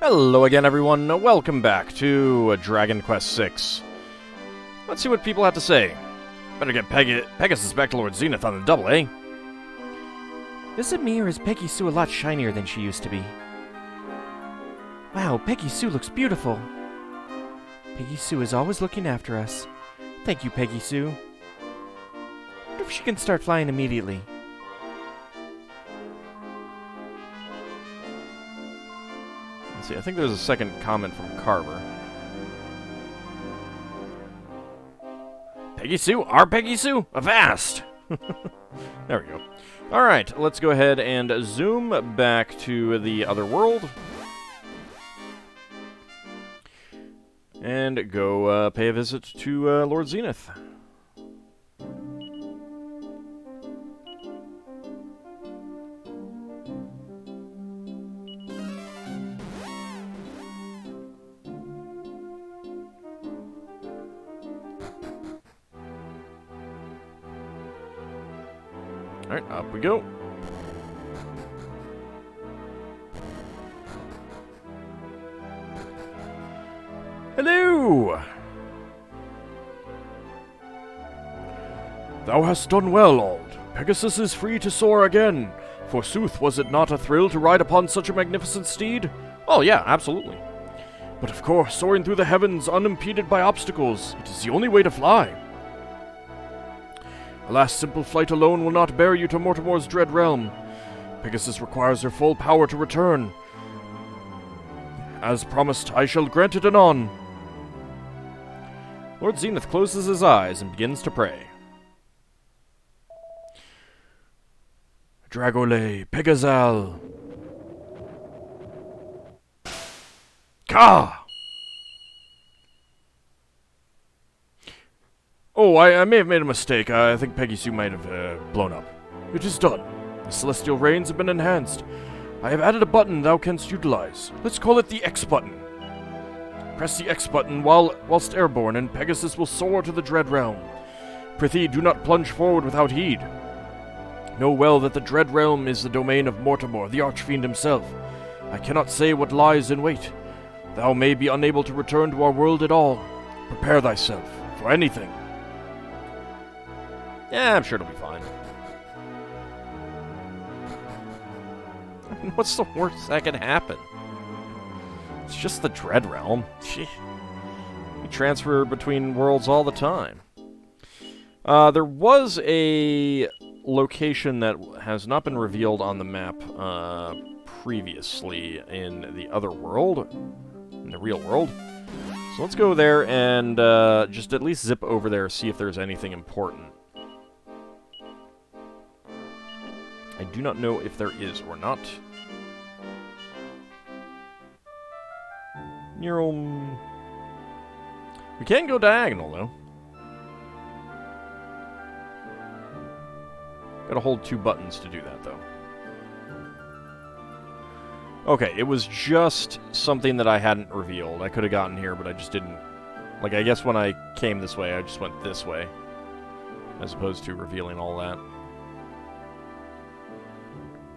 Hello again, everyone. Welcome back to Dragon Quest VI. Let's see what people have to say. Better get Pegasus back to Lord Zenith on the double, eh? Is it me, or is Peggy Sue a lot shinier than she used to be? Wow, Peggy Sue looks beautiful. Peggy Sue is always looking after us. Thank you, Peggy Sue. I wonder if she can start flying immediately. Let's see, I think there's a second comment from Carver. Peggy Sue? Our Peggy Sue? Avast! There we go. Alright, let's go ahead and zoom back to the other world. And go pay a visit to Lord Zenith. Alright, up we go. Hello! Thou hast done well, Auld. Pegasus is free to soar again. Forsooth, was it not a thrill to ride upon such a magnificent steed? Oh yeah, absolutely. But of course, soaring through the heavens unimpeded by obstacles, it is the only way to fly. Alas, simple flight alone will not bear you to Mortimer's dread realm. Pegasus requires her full power to return. As promised, I shall grant it anon. Lord Zenith closes his eyes and begins to pray. Dragole, Pegazal. Ka! Oh, I may have made a mistake. I think Peggy Sue might have blown up. It is done. The celestial rains have been enhanced. I have added a button thou canst utilize. Let's call it the X button. Press the X button whilst airborne, and Pegasus will soar to the Dread Realm. Prithee, do not plunge forward without heed. Know well that the Dread Realm is the domain of Mortimer, the Archfiend himself. I cannot say what lies in wait. Thou may be unable to return to our world at all. Prepare thyself for anything. Yeah, I'm sure it'll be fine. I mean, what's the worst that can happen? It's just the Dread Realm. Gee. We transfer between worlds all the time. There was a location that has not been revealed on the map previously in the other world, in the real world. So let's go there and just at least zip over there, see if there's anything important. I do not know if there is or not. We can go diagonal, though. Gotta hold two buttons to do that, though. Okay, it was just something that I hadn't revealed. I could have gotten here, but I just didn't. Like, I guess when I came this way, I just went this way, as opposed to revealing all that.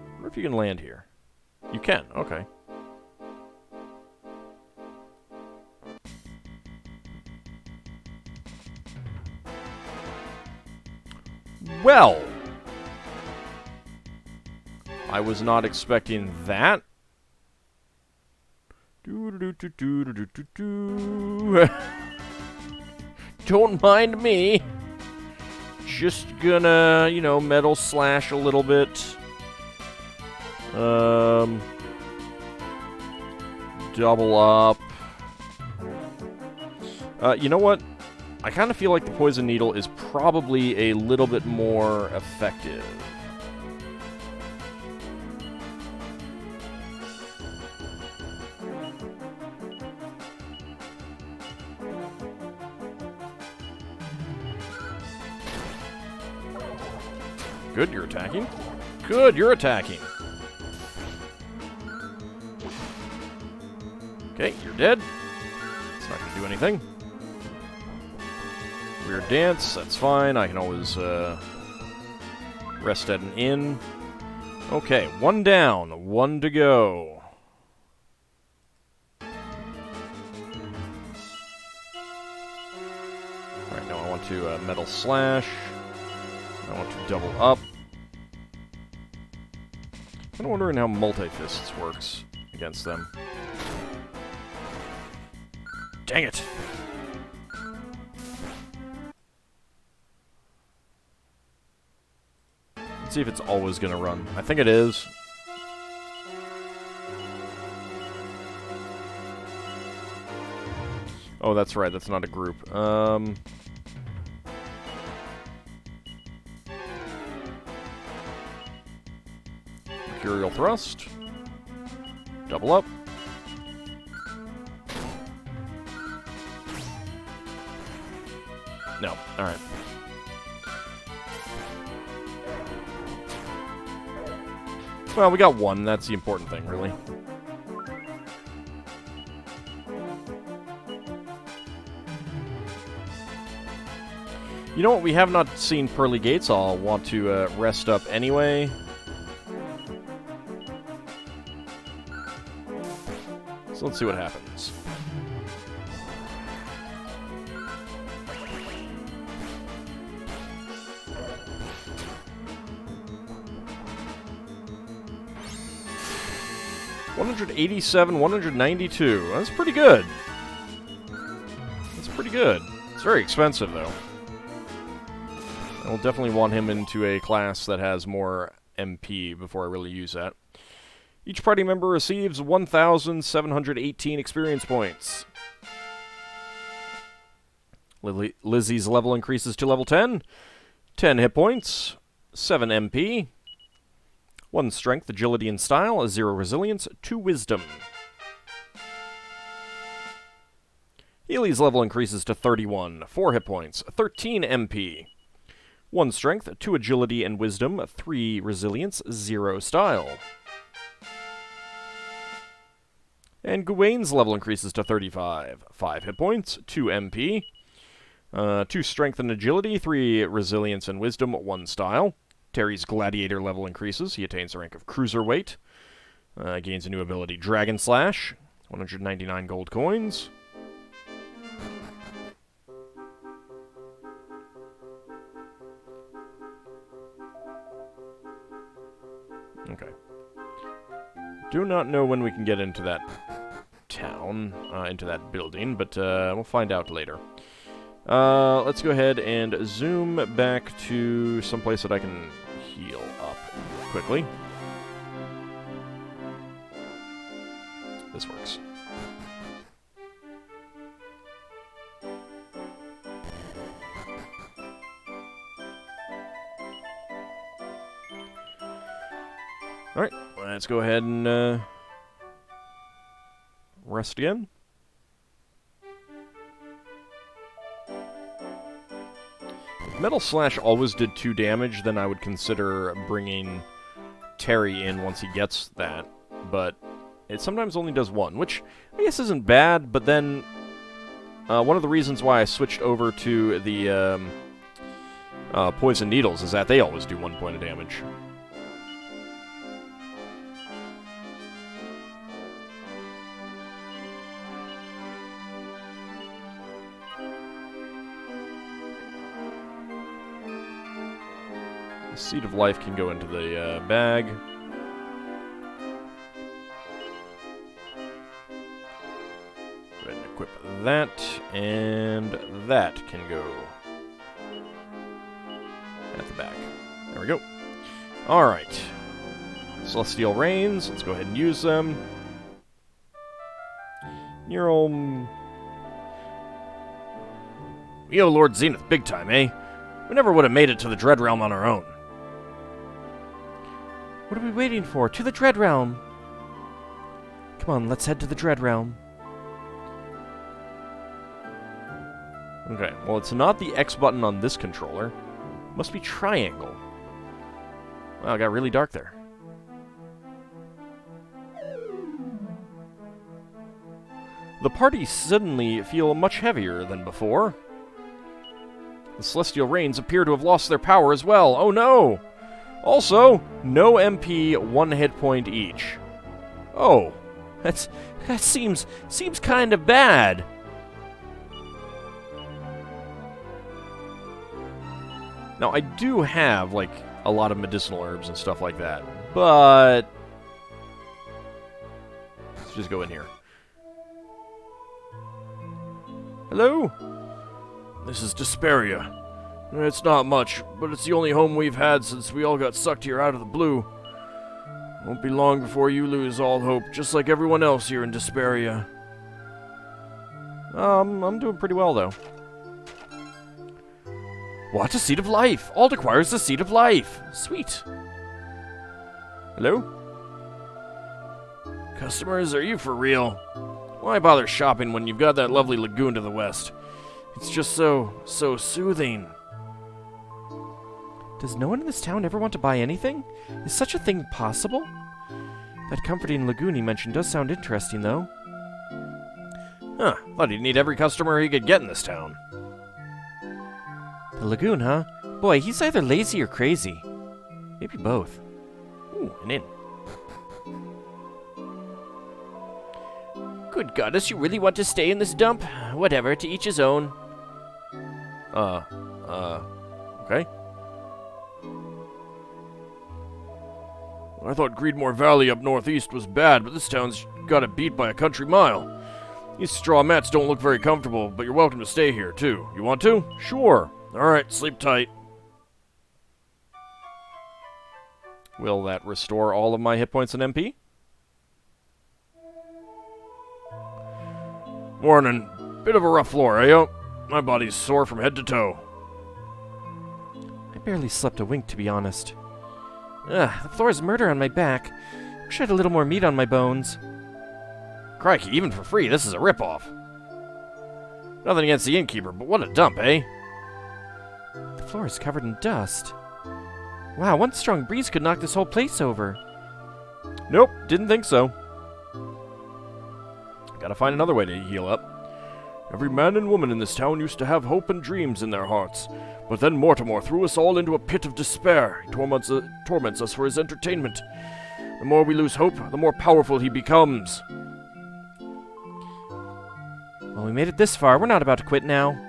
I wonder if you can land here. You can, okay. Well, I was not expecting that. Don't mind me. Just gonna, you know, metal slash a little bit. Double up. You know what? I kind of feel like the Poison Needle is probably a little bit more effective. Good, you're attacking. Good, you're attacking. Okay, you're dead. It's not going to do anything. Weird dance, that's fine. I can always rest at an inn. Okay, one down, one to go. to Metal Slash. I want to double up. I'm kind of wondering how Multi-Fists works against them. Dang it! Let's see if it's always going to run. I think it is. Oh, that's right. That's not a group. Mercurial Thrust. Double up. No. Alright. Well, we got one. That's the important thing, really. You know what? We have not seen Pearly Gates. I'll want to rest up anyway. So let's see what happens. $187, $192. That's pretty good. That's pretty good. It's very expensive, though. I will definitely want him into a class that has more MP before I really use that. Each party member receives 1,718 experience points. Lizzie's level increases to level 10. 10 hit points. 7 MP. 1 strength, agility, and style. 0 resilience. 2 wisdom. Healy's level increases to 31. 4 hit points. 13 MP. 1 strength, 2 agility and wisdom, 3 resilience, 0 style. And Gawain's level increases to 35. 5 hit points, 2 MP, 2 strength and agility, 3 resilience and wisdom, 1 style. Terry's gladiator level increases. He attains the rank of cruiserweight. Gains a new ability, Dragon Slash, 199 gold coins. Okay. Do not know when we can get into that town, into that building, but we'll find out later. Let's go ahead and zoom back to someplace that I can heal up quickly. This works. Alright, let's go ahead and rest again. If Metal Slash always did 2 damage, then I would consider bringing Terry in once he gets that. But it sometimes only does 1, which I guess isn't bad, but then one of the reasons why I switched over to the Poison Needles is that they always do 1 point of damage. Seed of Life can go into the bag. Go ahead and equip that, and that can go at the back. There we go. Alright. Celestial Rains, let's go ahead and use them. Neural... We owe Lord Zenith big time, eh? We never would have made it to the Dread Realm on our own. What are we waiting for? To the Dread Realm! Come on, let's head to the Dread Realm. Okay, well, it's not the X button on this controller. It must be triangle. Wow, it got really dark there. The party suddenly feel much heavier than before. The Celestial Rains appear to have lost their power as well. Oh no! Also, no MP, 1 hit point each. Oh, that seems Now, I do have, like, a lot of medicinal herbs and stuff like that, but let's just go in here. Hello? This is Despairia. It's not much, but it's the only home we've had since we all got sucked here out of the blue. Won't be long before you lose all hope, just like everyone else here in Despairia. I'm doing pretty well, though. What? A seed of life! Ald acquires the seed of life! Sweet. Hello? Customers, are you for real? Why bother shopping when you've got that lovely lagoon to the west? It's just so soothing. Does no one in this town ever want to buy anything? Is such a thing possible? That comforting lagoon he mentioned does sound interesting, though. Huh, thought he'd need every customer he could get in this town. The lagoon, huh? Boy, he's either lazy or crazy. Maybe both. Ooh, an inn. Good goddess, you really want to stay in this dump? Whatever, to each his own. Okay. I thought Greedmore Valley up northeast was bad, but this town's got it beat by a country mile. These straw mats don't look very comfortable, but you're welcome to stay here, too. You want to? Sure. Alright, sleep tight. Will that restore all of my hit points and MP? Morning. Bit of a rough floor, eh, yo? My body's sore from head to toe. I barely slept a wink, to be honest. Ugh, the floor's murder on my back. Wish I had a little more meat on my bones. Crikey, even for free, this is a ripoff. Nothing against the innkeeper, but what a dump, eh? The floor is covered in dust. Wow, one strong breeze could knock this whole place over. Nope, didn't think so. Gotta find another way to heal up. Every man and woman in this town used to have hope and dreams in their hearts, but then Mortimer threw us all into a pit of despair. He torments us for his entertainment. The more we lose hope, the more powerful he becomes. Well, we made it this far. We're not about to quit now.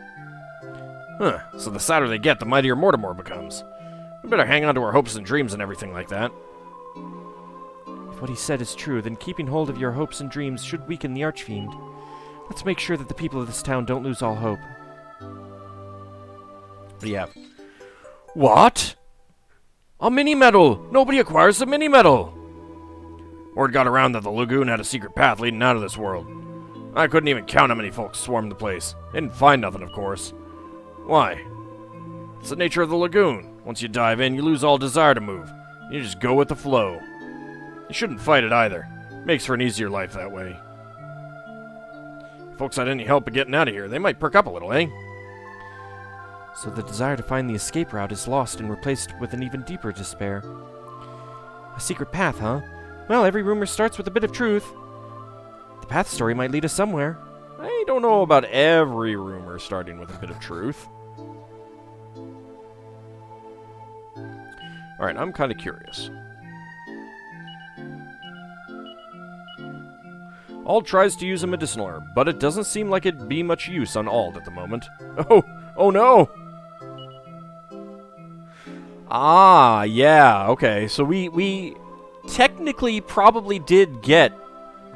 Huh, so the sadder they get, the mightier Mortimer becomes. We better hang on to our hopes and dreams and everything like that. If what he said is true, then keeping hold of your hopes and dreams should weaken the Archfiend. Let's make sure that the people of this town don't lose all hope. What do you have? What? A mini-medal! Nobody acquires a mini-medal! Word got around that the lagoon had a secret path leading out of this world. I couldn't even count how many folks swarmed the place. Didn't find nothing, of course. Why? It's the nature of the lagoon. Once you dive in, you lose all desire to move. You just go with the flow. You shouldn't fight it either. Makes for an easier life that way. If folks had any help in getting out of here, they might perk up a little, eh? So the desire to find the escape route is lost and replaced with an even deeper despair. A secret path, huh? Well, every rumor starts with a bit of truth. The path story might lead us somewhere. I don't know about every rumor starting with a bit of truth. Alright, I'm kind of curious. Ald tries to use a medicinal herb, but it doesn't seem like it'd be much use on Ald at the moment. Oh no! Ah, yeah, okay. So we technically probably did get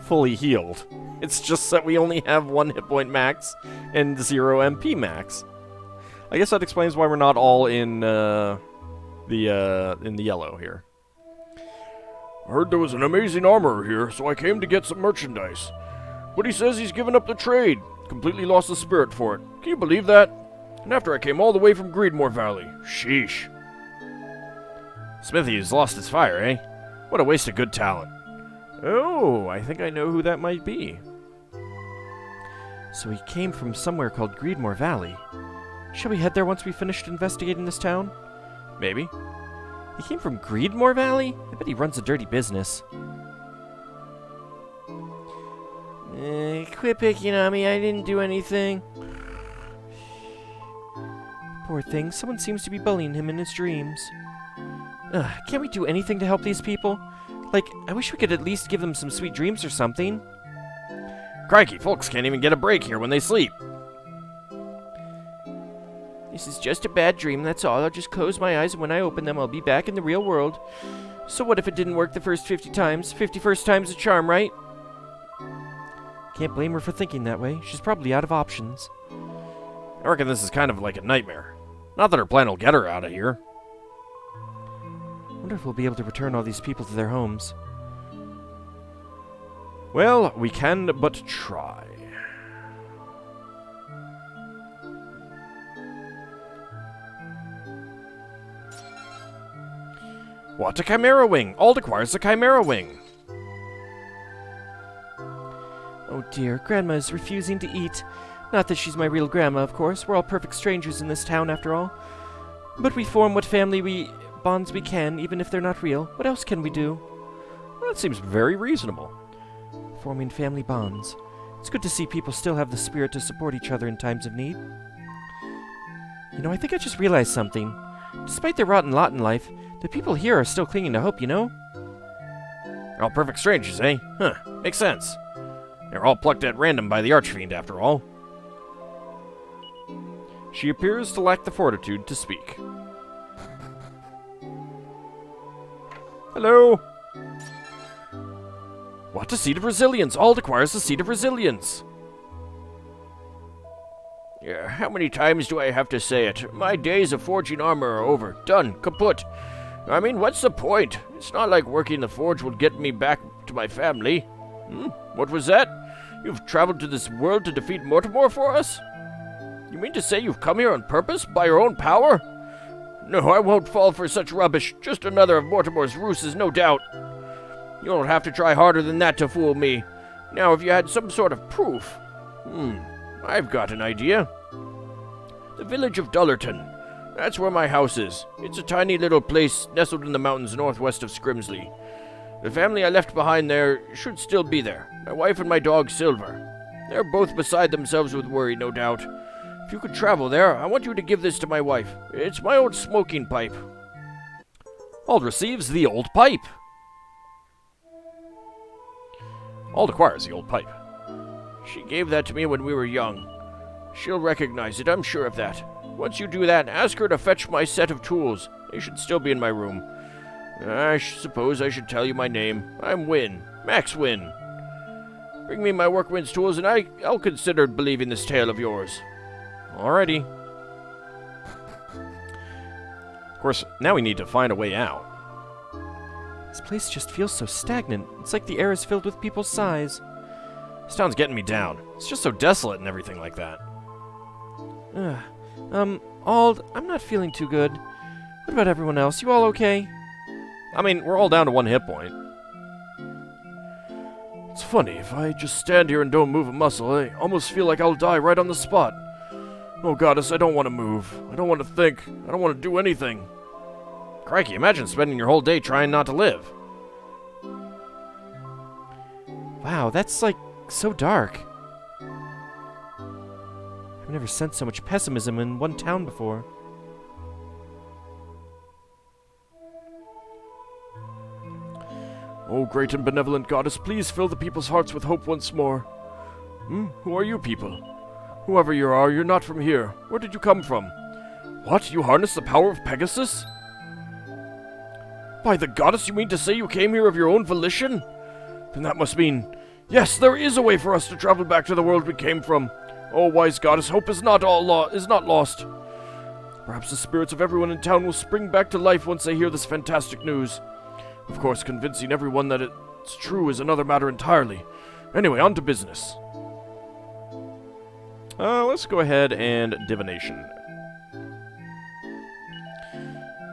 fully healed. It's just that we only have 1 hit point max and 0 MP max. I guess that explains why we're not all in the yellow here. I heard there was an amazing armorer here, so I came to get some merchandise. But he says he's given up the trade. Completely lost the spirit for it. Can you believe that? And after I came all the way from Greedmore Valley. Sheesh. Smithy's lost his fire, eh? What a waste of good talent. Oh, I think I know who that might be. So he came from somewhere called Greedmore Valley. Shall we head there once we finished investigating this town? Maybe. He came from Greedmore Valley? I bet he runs a dirty business. Quit picking on me, I didn't do anything. Poor thing, someone seems to be bullying him in his dreams. Can't we do anything to help these people? Like, I wish we could at least give them some sweet dreams or something. Crikey, folks can't even get a break here when they sleep. This is just a bad dream, that's all. I'll just close my eyes, and when I open them, I'll be back in the real world. So what if it didn't work the first 50 times? 51st time's a charm, right? Can't blame her for thinking that way. She's probably out of options. I reckon this is kind of like a nightmare. Not that her plan will get her out of here. Wonder if we'll be able to return all these people to their homes. Well, we can but try. What? A Chimera Wing! Ald acquires a Chimera Wing! Oh dear, Grandma is refusing to eat. Not that she's my real grandma, of course. We're all perfect strangers in this town, after all. But we form what family bonds we can, even if they're not real. What else can we do? That seems very reasonable. Forming family bonds. It's good to see people still have the spirit to support each other in times of need. You know, I think I just realized something. Despite their rotten lot in life, the people here are still clinging to hope, you know? They're all perfect strangers, eh? Huh, makes sense. They're all plucked at random by the Archfiend, after all. She appears to lack the fortitude to speak. Hello? What? A seed of resilience! Ald acquires a seed of resilience! Yeah, how many times do I have to say it? My days of forging armor are over. Done. Kaput. I mean, what's the point? It's not like working the forge will get me back to my family. What was that? You've traveled to this world to defeat Mortimer for us? You mean to say you've come here on purpose, by your own power? No, I won't fall for such rubbish. Just another of Mortimer's ruses, no doubt. You don't have to try harder than that to fool me. Now, if you had some sort of proof... I've got an idea. The village of Dullerton. That's where my house is. It's a tiny little place nestled in the mountains northwest of Scrimsley. The family I left behind there should still be there. My wife and my dog, Silver. They're both beside themselves with worry, no doubt. If you could travel there, I want you to give this to my wife. It's my old smoking pipe. Ald receives the old pipe. Ald acquires the old pipe. She gave that to me when we were young. She'll recognize it, I'm sure of that. Once you do that, ask her to fetch my set of tools. They should still be in my room. I suppose I should tell you my name. I'm Wynn. Max Wynn. Bring me my workman's tools and I'll consider believing this tale of yours. Alrighty. Of course, now we need to find a way out. This place just feels so stagnant. It's like the air is filled with people's sighs. This town's getting me down. It's just so desolate and everything like that. Ald, I'm not feeling too good. What about everyone else? You all okay? I mean, we're all down to 1 hit point. It's funny, if I just stand here and don't move a muscle, I almost feel like I'll die right on the spot. Oh, Goddess, I don't want to move. I don't want to think. I don't want to do anything. Crikey, imagine spending your whole day trying not to live. Wow, that's like so dark. I've never sensed so much pessimism in one town before. Oh, great and benevolent Goddess, please fill the people's hearts with hope once more. Who are you people? Whoever you are, you're not from here. Where did you come from? What? You harness the power of Pegasus? By the Goddess, you mean to say you came here of your own volition? Then that must mean... Yes, there is a way for us to travel back to the world we came from. Oh, wise Goddess, hope is not lost. Perhaps the spirits of everyone in town will spring back to life once they hear this fantastic news. Of course, convincing everyone that it's true is another matter entirely. Anyway, on to business. Let's go ahead and divination.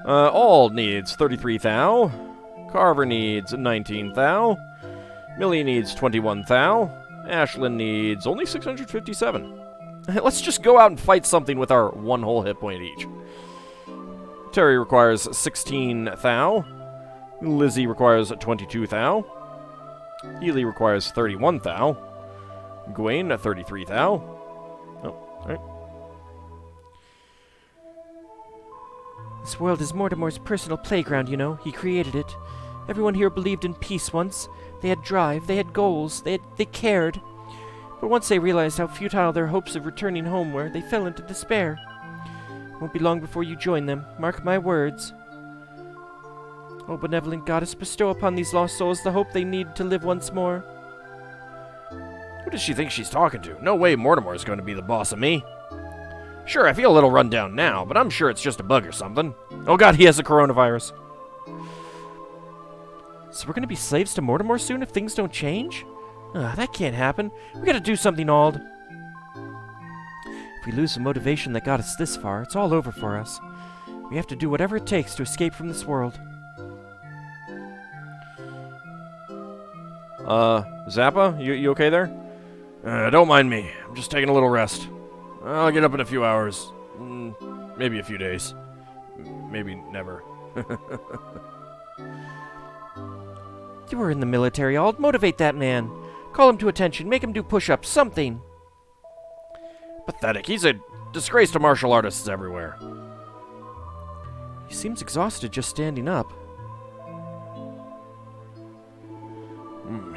Ald needs 33 thou. Carver needs 19 thou. Millie needs 21 thou. Ashlyn needs only 657. Let's just go out and fight something with our 1 whole hit point each. Terry requires 16 thou. Lizzie requires 22 thou. Healy requires 31 thou. Gwaine, 33 thou. Oh, alright. This world is Mortimer's personal playground, you know. He created it. Everyone here believed in peace once. They had drive, they had goals, they cared. But once they realized how futile their hopes of returning home were, they fell into despair. Won't be long before you join them. Mark my words. O benevolent goddess, bestow upon these lost souls the hope they need to live once more. Who does she think she's talking to? No way Mortimer is going to be the boss of me. Sure, I feel a little run down now, but I'm sure it's just a bug or something. Oh god, he has the coronavirus. So we're gonna be slaves to Mortimer soon if things don't change? That can't happen. We gotta do something, Auld. If we lose the motivation that got us this far, it's all over for us. We have to do whatever it takes to escape from this world. Zappa? You okay there? Don't mind me. I'm just taking a little rest. I'll get up in a few hours. Maybe a few days. Maybe never. You were in the military, Auld. Motivate that man. Call him to attention. Make him do push-ups. Something. Pathetic. He's a disgrace to martial artists everywhere. He seems exhausted just standing up.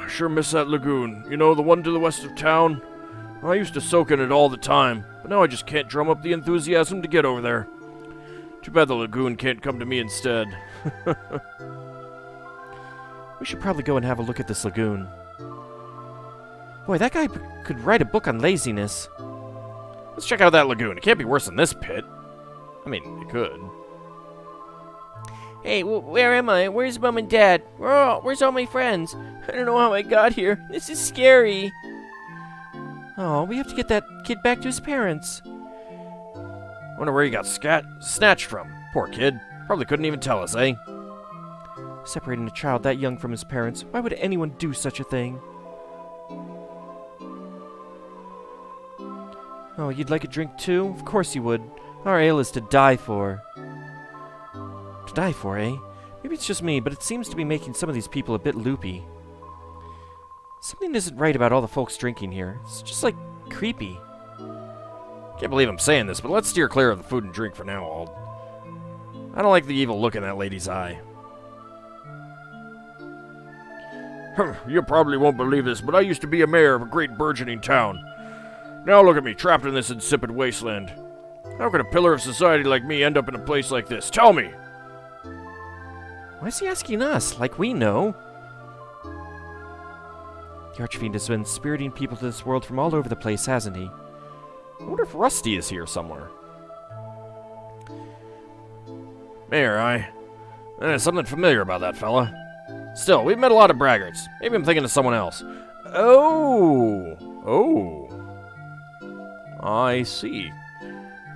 I sure miss that lagoon. You know, the one to the west of town? I used to soak in it all the time, but now I just can't drum up the enthusiasm to get over there. Too bad the lagoon can't come to me instead. We should probably go and have a look at this lagoon. Boy, that guy could write a book on laziness. Let's check out that lagoon. It can't be worse than this pit. I mean, it could. Hey, where am I? Where's Mom and Dad? Where's all my friends? I don't know how I got here. This is scary. Oh, we have to get that kid back to his parents. Wonder where he got snatched from. Poor kid. Probably couldn't even tell us, eh? Separating a child that young from his parents, why would anyone do such a thing? Oh, you'd like a drink too? Of course you would. Our ale is to die for. To die for, eh? Maybe it's just me, but it seems to be making some of these people a bit loopy. Something isn't right about all the folks drinking here. It's just, like, creepy. Can't believe I'm saying this, but let's steer clear of the food and drink for now, Auld. I don't like the evil look in that lady's eye. You probably won't believe this, but I used to be a mayor of a great burgeoning town. Now look at me, trapped in this insipid wasteland. How could a pillar of society like me end up in a place like this? Tell me! Why is he asking us? Like we know. The Archfiend has been spiriting people to this world from all over the place, hasn't he? I wonder if Rusty is here somewhere. Mayor, there's something familiar about that fella. Still, we've met a lot of braggarts. Maybe I'm thinking of someone else. Oh! I see.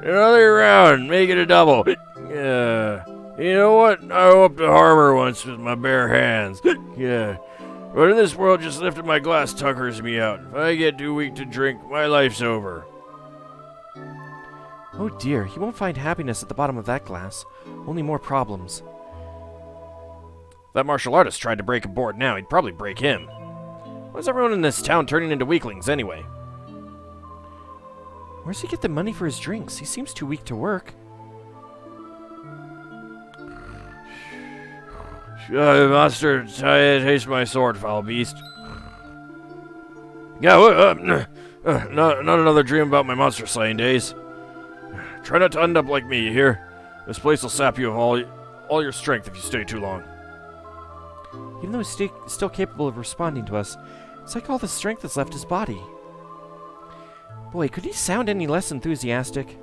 Another round, make it a double. You know what? I hope to harm once with my bare hands. Yeah. But in this world, just lifting my glass tuckers me out. If I get too weak to drink, my life's over. Oh dear, he won't find happiness at the bottom of that glass. Only more problems. If that martial artist tried to break a board now, he'd probably break him. Why is everyone in this town turning into weaklings anyway? Where's he get the money for his drinks? He seems too weak to work. Master, taste my sword, foul beast. Yeah, not another dream about my monster slaying days. Try not to end up like me, you hear? This place will sap you of all your strength if you stay too long. Even though he's still capable of responding to us, it's like all the strength has left his body. Boy, could he sound any less enthusiastic?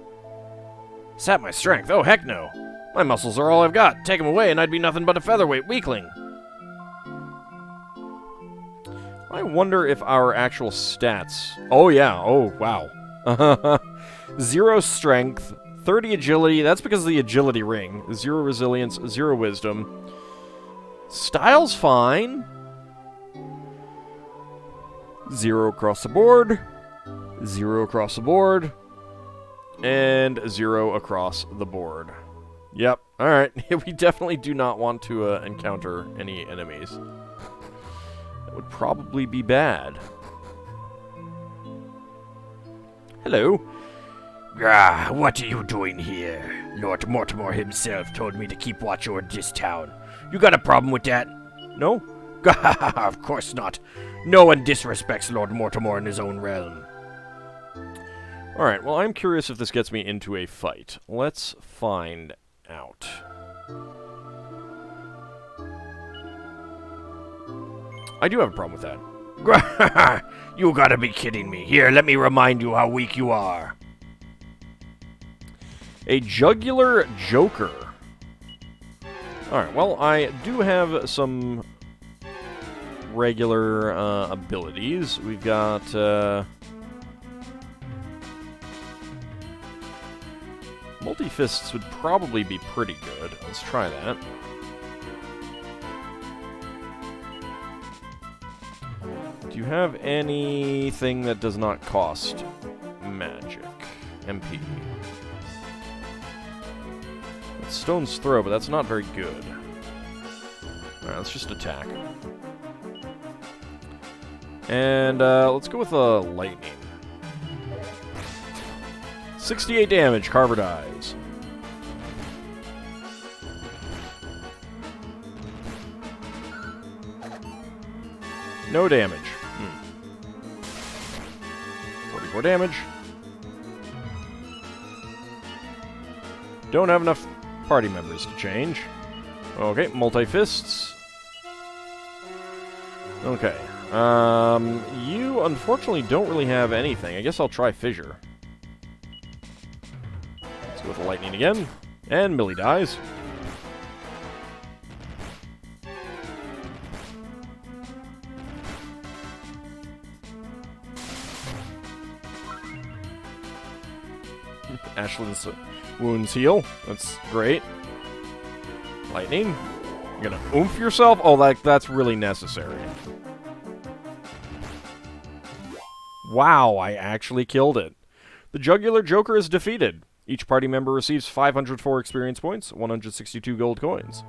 Sap my strength? Oh, heck no. My muscles are all I've got. Take them away and I'd be nothing but a featherweight weakling. I wonder if our actual stats... Oh, yeah. Oh, wow. 0 strength, 30 agility. That's because of the agility ring. 0 resilience, 0 wisdom. Style's fine. 0 across the board. 0 across the board. And 0 across the board. Yep. Alright. We definitely do not want to encounter any enemies. That would probably be bad. Hello. What are you doing here? Lord Mortimer himself told me to keep watch over this town. You got a problem with that? No? Of course not. No one disrespects Lord Mortimer in his own realm. Alright, well, I'm curious if this gets me into a fight. Let's find out. I do have a problem with that. You gotta be kidding me. Here, let me remind you how weak you are. A jugular joker. Alright, well, I do have some regular abilities. We've got... multi-fists would probably be pretty good. Let's try that. Do you have anything that does not cost magic? MP. That's Stone's Throw, but that's not very good. Alright, let's just attack. And let's go with a lightning. 68 damage, Carver dies. No damage. 44 damage. Don't have enough party members to change. Okay, multi-fists. Okay. You unfortunately don't really have anything. I guess I'll try Fissure. Let's go with the lightning again. And Millie dies. Ashlyn's wounds heal. That's great. Lightning. You're gonna oomph yourself? Oh, that's really necessary. Wow, I actually killed it. The Jugular Joker is defeated. Each party member receives 504 experience points, 162 gold coins.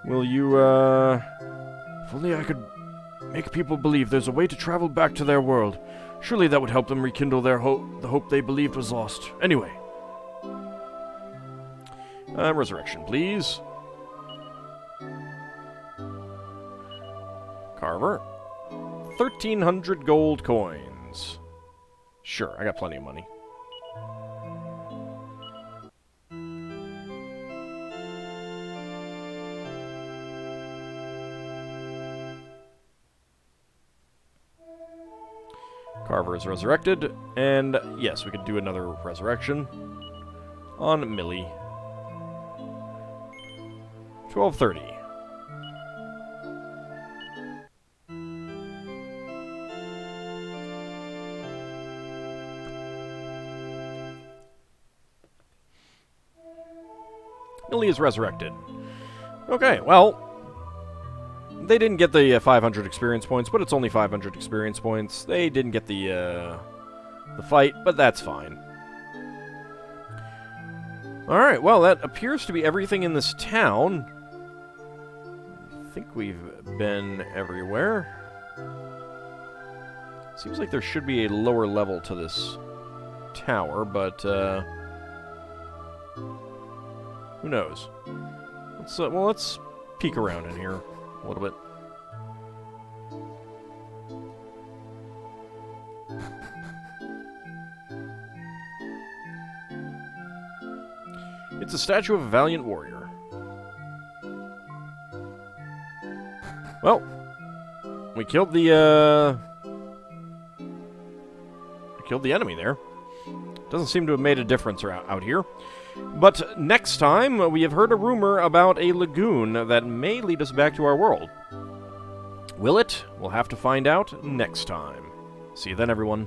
Will you, If only I could make people believe there's a way to travel back to their world. Surely that would help them rekindle their hope, the hope they believed was lost. Anyway. Resurrection, please. Carver. 1,300 gold coins. Sure, I got plenty of money. Carver is resurrected, and yes, we could do another resurrection on Millie. 1230. Millie is resurrected. Okay, well, they didn't get the 500 experience points, but it's only 500 experience points. They didn't get the fight, but that's fine. Alright, well, that appears to be everything in this town. I think we've been everywhere. Seems like there should be a lower level to this tower, but, who knows? Let's peek around in here a little bit. It's a statue of a valiant warrior. Well, we killed the enemy there. Doesn't seem to have made a difference out here. But next time, we have heard a rumor about a lagoon that may lead us back to our world. Will it? We'll have to find out next time. See you then, everyone.